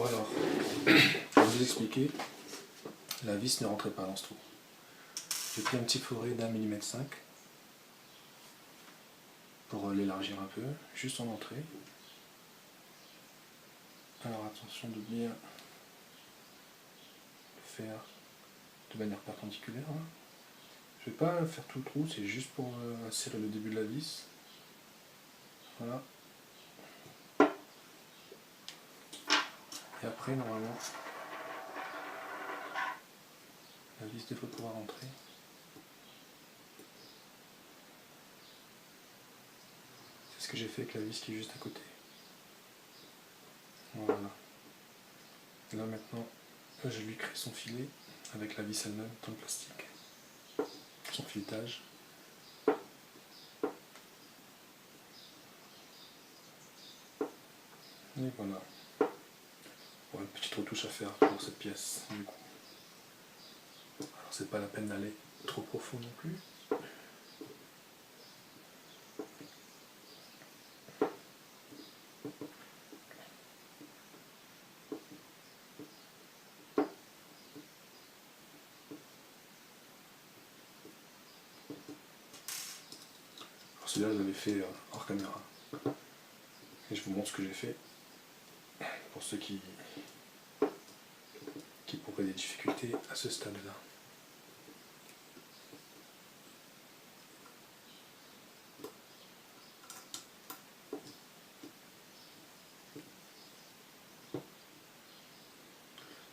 Bon alors, pour vous expliquer, la vis ne rentrait pas dans ce trou. J'ai pris un petit fourré d'1,5 mm pour l'élargir un peu, juste en entrée. Alors attention de bien le faire de manière perpendiculaire. Hein. Je ne vais pas faire tout le trou, c'est juste pour insérer le début de la vis. Voilà. Et après, normalement, la vis devrait pouvoir rentrer. C'est ce que j'ai fait avec la vis qui est juste à côté. Voilà. Et là maintenant, je lui crée son filet avec la vis elle-même dans le plastique. Son filetage. Et voilà. Bon, une petite retouche à faire pour cette pièce du coup. Alors c'est pas la peine d'aller trop profond non plus. Alors celui-là je l'avais fait hors caméra. Et je vous montre ce que j'ai fait pour ceux qui pourraient des difficultés à ce stade-là.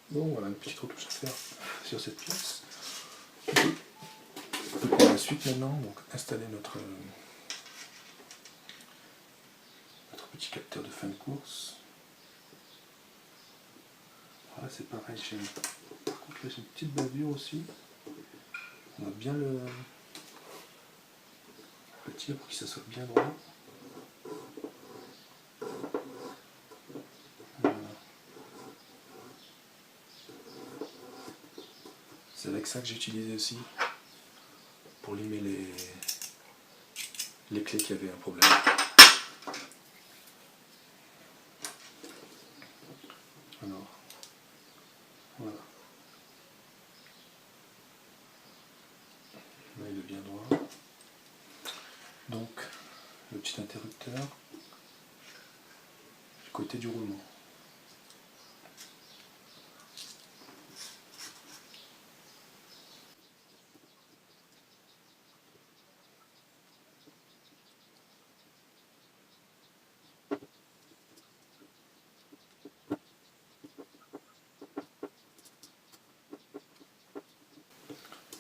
Bon voilà, une petite retouche à faire sur cette pièce. On peut pour la suite maintenant donc installer notre petit capteur de fin de course. Voilà, c'est pareil, par contre là j'ai une petite bavure aussi. On va bien le tirer pour que ça soit bien droit. Voilà. C'est avec ça que j'ai utilisé aussi pour limer les clés qui avaient un problème. Alors, voilà. Là il est bien droit. Donc, le petit interrupteur du côté du roulement.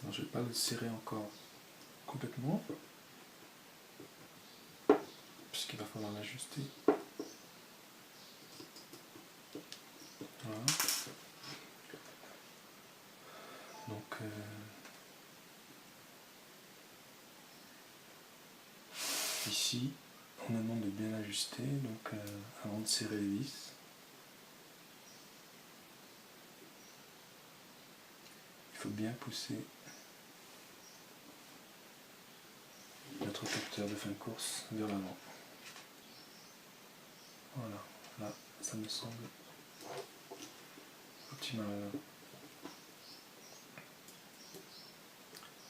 Alors, je ne vais pas le serrer encore complètement, puisqu'il va falloir l'ajuster. Voilà. Donc, ici, on nous demande de bien ajuster, donc avant de serrer les vis. Il faut bien pousser notre capteur de fin de course vers l'avant. Voilà, là, ça me semble optimal.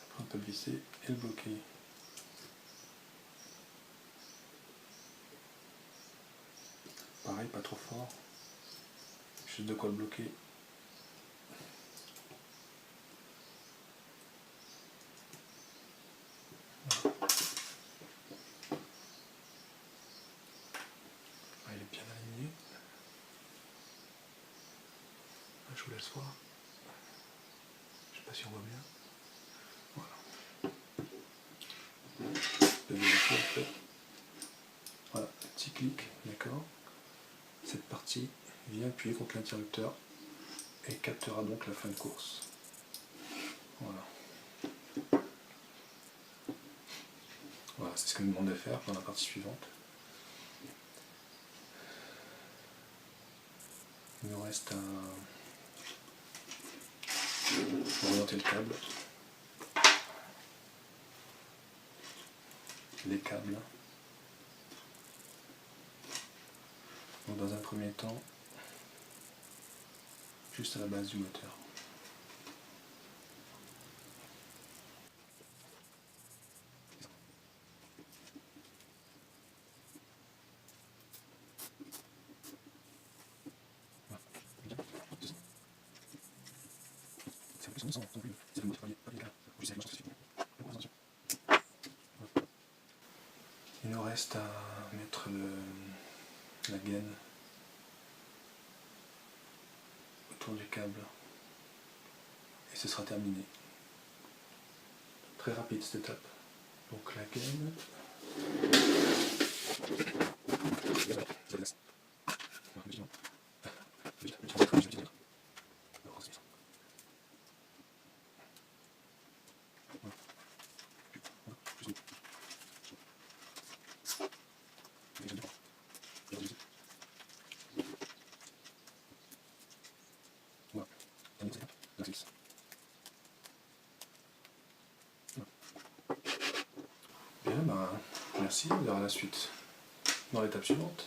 Après, on peut le visser et le bloquer. Pareil, pas trop fort. Juste de quoi le bloquer. Ah, il est bien aligné. Là, je vous laisse voir. Je sais pas si on voit bien. Voilà. Le vérifier en fait. Voilà, petit clic, d'accord. Cette partie vient appuyer contre l'interrupteur et captera donc la fin de course. Voilà. Voilà, c'est ce que nous demande de faire dans la partie suivante. Il nous reste à orienter le câble, les câbles. Donc dans un premier temps, juste à la base du moteur. Il nous reste à mettre la gaine autour du câble et ce sera terminé. Très rapide cette étape. Donc la gaine. Bien, ben, merci, on verra la suite dans l'étape suivante.